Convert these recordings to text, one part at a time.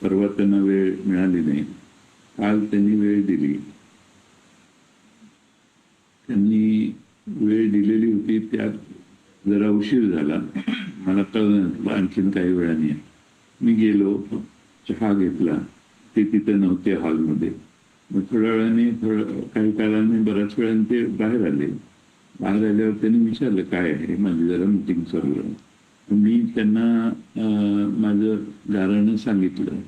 परवा त्यांना वेळ मिळाली नाही. काल त्यांनी वेळ दिली. त्यांनी वेळ दिलेली होती, त्यात जरा उशीर झाला. मला कळलं आणखीन काही वेळाने. मी गेलो, चहा घेतला. ते तिथे नव्हते हॉलमध्ये. मग थोड्या वेळाने काही काळाने बऱ्याच वेळाने ते बाहेर आले. बाहेर आल्यावर त्यांनी विचारलं काय आहे. माझी जरा मिटिंग चालू आहे. मी त्यांना माझं गाऱ्हाणं सांगितलं.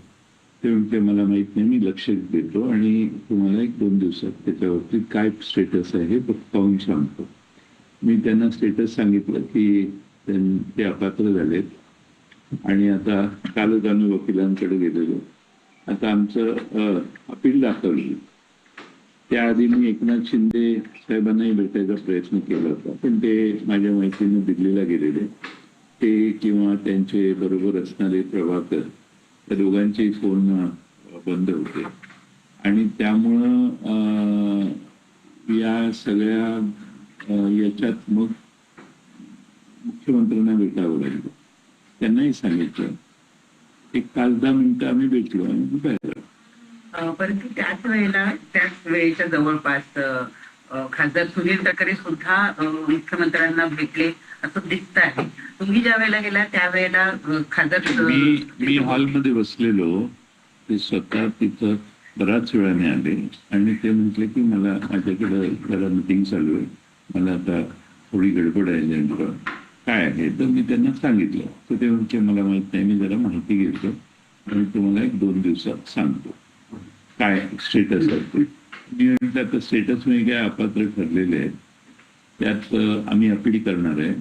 ते म्हणते मला माहित नाही, मी लक्ष देतो आणि तुम्हाला 1-2 दिवसात त्याच्यावरती काय स्टेटस आहे हे पाहून सांगतो. मी त्यांना स्टेटस सांगितलं की ते अपात्र झालेत आणि आता कालच आम्ही वकिलांकडे गेलेलो. आता आमचं अपील दाखवलं. त्याआधी मी एकनाथ शिंदे साहेबांनाही भेटायचा प्रयत्न केला होता, पण ते माझ्या माहितीने दिल्लीला गेलेले. ते किंवा त्यांचे बरोबर असणारे प्रभाकर, त्या दोघांचे फोन बंद होते आणि त्यामुळं या सगळ्या याच्यात मग मुख्यमंत्र्यांना भेटावं लागलं. त्यांनाही सांगितलं. एक 5-10 मिनिटं आम्ही भेटलो आणि बाहेर. परंतु त्याच वेळेच्या जवळपास खासदार सुनील तटकरे सुद्धा मुख्यमंत्र्यांना भेटले असं दिसत आहे. तुम्ही ज्या वेळेला गेला त्यावेळेला खासदार मी हॉलमध्ये बसलेलो. ते स्वतः तिथं बराच वेळाने आले आणि ते म्हटले की मला माझ्याकडे जरा मिटिंग चालू आहे, मला आता थोडी गडबड आहे नेमकं काय आहे. तर मी त्यांना सांगितलं. तर ते म्हणजे मला माहित नाही, मी जरा माहिती घेतो आणि तुम्हाला 1-2 दिवसात सांगतो काय स्टेटस आहे. मी म्हटलं आता स्टेटस म्हणजे काय, अपात्र ठरलेले आहेत. त्यात आम्ही अपील करणार आहे.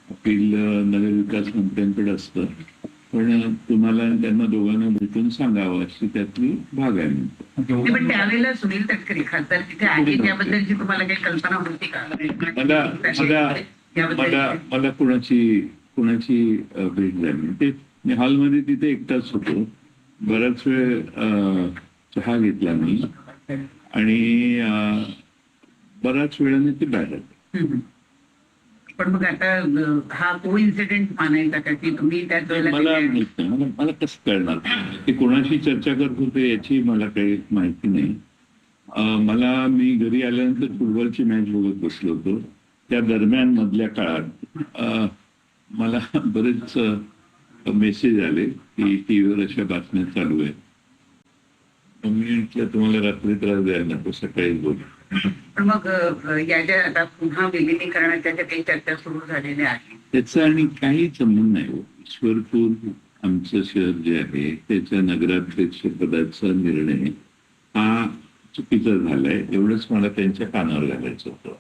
अपील नगरविकास मंत्र्यांकडे असतं, पण तुम्हाला त्यांना दोघांना भेटून सांगावं अशी त्यातली भाग आहे. पण त्यावेळेला सुनील तटकरे खासदार तिथे आहे त्याबद्दलची तुम्हाला काही कल्पना होती का? मला कुणाची भेट झाली. ते मी हॉलमध्ये तिथे एकटाच होतो. बराच वेळ चहा घेतला मी आणि बऱ्याच वेळाने ते बाहेर आले. पण मग आता हा को इन्सिडेंट मानायचा का की तुम्ही त्याच वेळेला? मला कसं कळणार ते कोणाशी चर्चा करत होते याची मला काही माहिती नाही. मी घरी आल्यानंतर फुटबॉलची मॅच बघत बसलो होतो. त्या दरम्यान मधल्या काळात मला बरेच मेसेज आले की टीव्हीवर अशा बातम्या चालू आहेत. मी म्हटलं तुम्हाला रात्री त्रास द्यायला नको, सकाळी बोल. पण मग याच्या आता पुन्हा विलिनीकरणाच्या ज्या काही चर्चा सुरू झालेल्या आहेत त्याचा आणि काही संबंध नाही. ईश्वरपूर आमचं शहर जे आहे त्याच्या नगराध्यक्ष पदाचा निर्णय हा चुकीचा झालाय एवढंच मला त्यांच्या कानावर घालायचं होतं.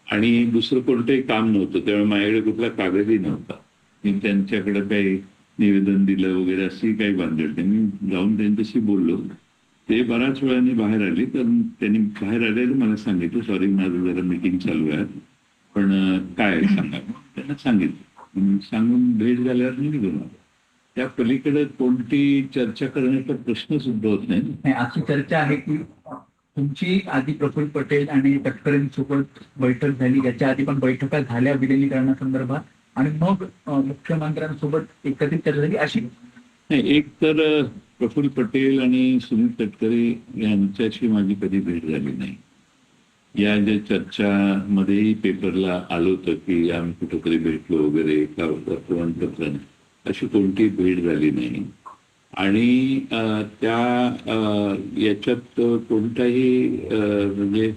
आणि दुसरं कोणतंही काम नव्हतं. त्यामुळे माझ्याकडे कुठला कागदही नव्हता. मी त्यांच्याकडे काही निवेदन दिलं वगैरे अशी काही भानगड नाही. मी जाऊन त्यांच्याशी बोललो. ते बऱ्याच वेळाने बाहेर आले. तर त्यांनी बाहेर आलेलं मला सांगितलं सॉरी माझं जरा मीटिंग चालू आहे, पण काय सांगा. त्यांना सांगितलं. सांगून भेट झाल्यावर मी निघून आलो. त्या पलीकडे कोणती चर्चा करण्याचा प्रश्न सुद्धा होत नाही. अशी चर्चा आहे की तुमची आधी प्रफुल्ल पटेल आणि तटकरेंसोबत बैठक झाली, याच्या आधी पण बैठका झाल्या विलिनीकरणासंदर्भात, आणि मग मुख्यमंत्र्यांसोबत एकत्रित चर्चा झाली अशी नाही. एक तर प्रफुल्ल पटेल आणि सुनील तटकरे यांच्याशी माझी कधी भेट झाली नाही. या ज्या चर्चामध्येही पेपरला आलं होतं की आम्ही कुठेतरी भेटलो वगैरे एका वर्तमानपत्राने, अशी कोणती भेट झाली नाही. आणि याच्यात कोणताही म्हणजे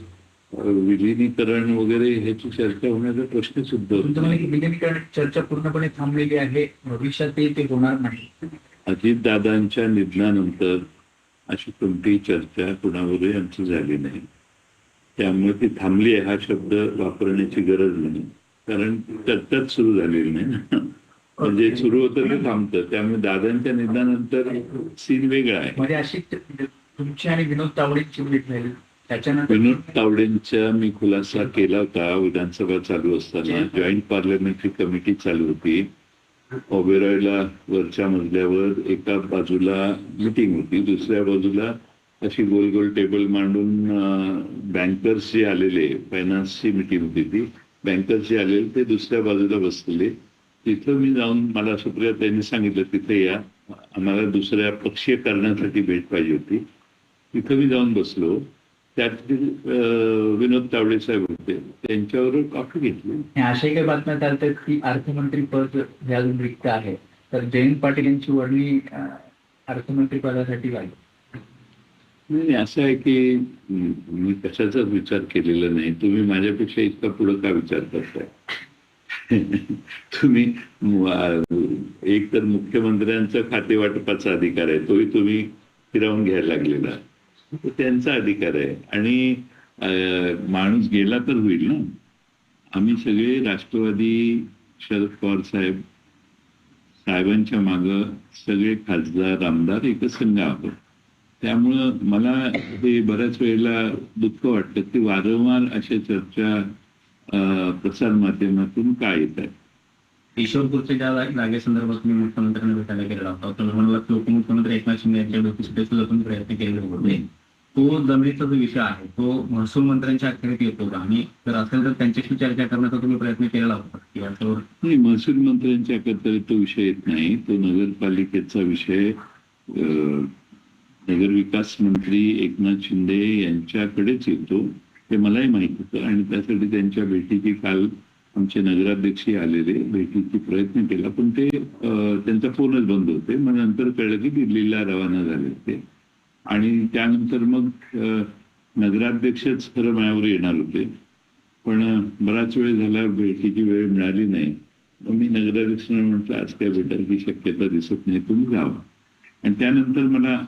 विलिनीकरण वगैरे ह्याची चर्चा होण्याचा प्रश्न सुद्धा होता. विलिनीकरण चर्चा पूर्णपणे थांबलेली आहे, भविष्यात ते होणार नाही. अजितदादांच्या निधनानंतर अशी कोणतीही चर्चा कुणावरही आमची झाली नाही. त्यामुळे ती थांबली आहे हा शब्द वापरण्याची गरज नाही, कारण चर्चाच सुरू झालेली नाही ना. म्हणजे सुरू होतं ते थांबतं. त्यामुळे दादांच्या निधनानंतर सीन वेगळा आहे. म्हणजे अशी तुमची आणि विनोद तावडेंची भेट झाली त्याच्यानंतर? विनोद तावडेंचा मी खुलासा केला होता विधानसभा चालू असताना. जॉईंट पार्लमेंटरी कमिटी चालू होती. ओबेरॉयला वरच्या मजल्यावर एका बाजूला मिटिंग होती, दुसऱ्या बाजूला अशी गोल गोल टेबल मांडून बँकर्स जे आलेले, फायनान्सची मिटिंग होती ती, बँकर्स जे आलेले ते दुसऱ्या बाजूला बसलेले. तिथं मी जाऊन मला सुप्रिया त्यांनी सांगितलं तिथे या, आम्हाला दुसऱ्या पक्षीय करण्यासाठी भेट पाहिजे होती. तिथं मी जाऊन बसलो. त्यात विनोद तावडे साहेब होते, त्यांच्यावर कॉफी घेतली. आणि अशाही काही बातम्या चालतात की अर्थमंत्री पद हे अजून रिक्त आहे, तर जयंत पाटील यांची वर्णी अर्थमंत्री पदासाठी लागली. नाही, असं आहे की मी कशाचाच विचार केलेला नाही. तुम्ही माझ्यापेक्षा इतका पुढे का विचार करताय? तुम्ही एक तर मुख्यमंत्र्यांचा खाते वाटपाचा अधिकार आहे, तोही तुम्ही फिरवून घ्यायला लागलेला. तो त्यांचा अधिकार आहे. आणि माणूस गेला तर होईल ना. आम्ही सगळे राष्ट्रवादी, शरद पवार साहेबांच्या मागं सगळे खासदार आमदार एकच संघ आहोत. त्यामुळं मला ते बऱ्याच वेळेला दुःख वाटतं की वारंवार अशा चर्चा प्रसार माध्यमातून का येत आहेत. ईश्वरपूरच्या ज्या जागेसंदर्भात तुम्ही मुख्यमंत्र्यांना भेटायला गेलेला होता, तर म्हणाला की उपमुख्यमंत्री एकनाथ शिंदे यांच्या भेटीसाठी सुद्धा तुम्ही प्रयत्न केलेले होते. तो जमिनीचा जो विषय आहे तो महसूल मंत्र्यांच्या अखेरीत येतो का, आणि जर असेल तर त्यांच्याशी चर्चा करण्याचा तुम्ही प्रयत्न केलेला होता की याच्यावर? नाही, महसूल मंत्र्यांच्या अखत्यारीत तो विषय येत नाही. तो नगरपालिकेचा विषय नगरविकास मंत्री एकनाथ शिंदे यांच्याकडेच येतो. ते मलाही माहित होतं आणि त्यासाठी त्यांच्या भेटीची काल आमचे नगराध्यक्षही आलेले, भेटीची प्रयत्न केला, पण ते त्यांचा फोनच बंद होते. मग नंतर कळलं की दिल्लीला रवाना झाले ते. आणि त्यानंतर मग नगराध्यक्षच खरं माझ्यावर येणार होते, पण बराच वेळ झाला, भेटीची वेळ मिळाली नाही. मग मी नगराध्यक्षांना म्हटलं आज काय भेटायची शक्यता दिसत नाही, तुम्ही जावा. आणि त्यानंतर मला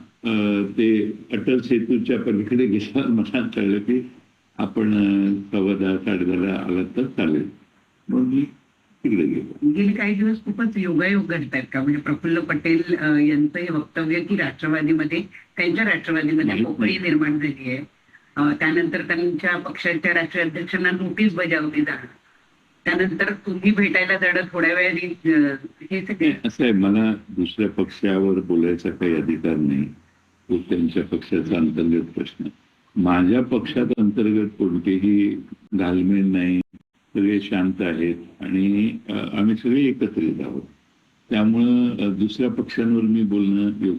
ते अटल सेतूच्या पलीकडे गेल्यावर मला कळलं की आपण 10:15 10:30 आला तर चालेल. मग मी तिकडे गेलो. गेले काही दिवस खूपच योगायोग घडतायत का? म्हणजे प्रफुल्ल पटेल यांचं हे वक्तव्य की त्यांच्या राष्ट्रवादीमध्ये माहित पोकळी नाही. निर्माण झाली आहे. त्यानंतर त्यांच्या पक्षाच्या राष्ट्रीय अध्यक्षांना नोटीस बजावली जाणार, त्यानंतर तुम्ही भेटायला जाणं थोड्या वेळाने, हे सगळे असं आहे, मला दुसऱ्या पक्षावर बोलायचा काही अधिकार नाही. तो त्यांच्या पक्षाचा अंतर्गत प्रश्न. माझ्या पक्षात अंतर्गत कोणतेही घालमेल नाही. सगळे शांत आहेत आणि आम्ही सगळे एकत्रित आहोत. त्यामुळं दुसऱ्या पक्षांवर मी बोलणं योग्य